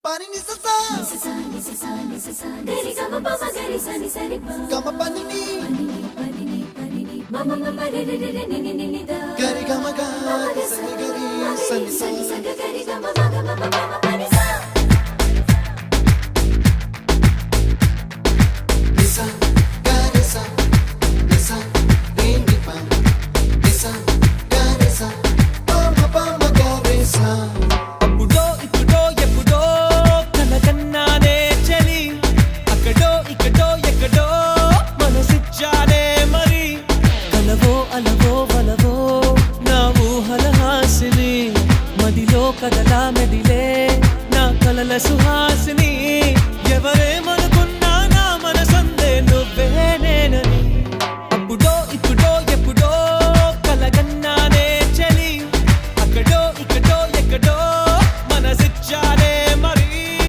pani ni sa sa gari ga ma pa ma gari sa ni sa ri pa ga ma pani ni ma ma ma re re re ni ni ni da gari ga ma ga sa ni gari sa ni sa gari ga ma ga ma ma ma pani sa ni sa gari sa ni sa re ni pa ni sa gari sa pa ma gari sa కదలా మెదిలే నా కలల సుహాసిని ఎవరే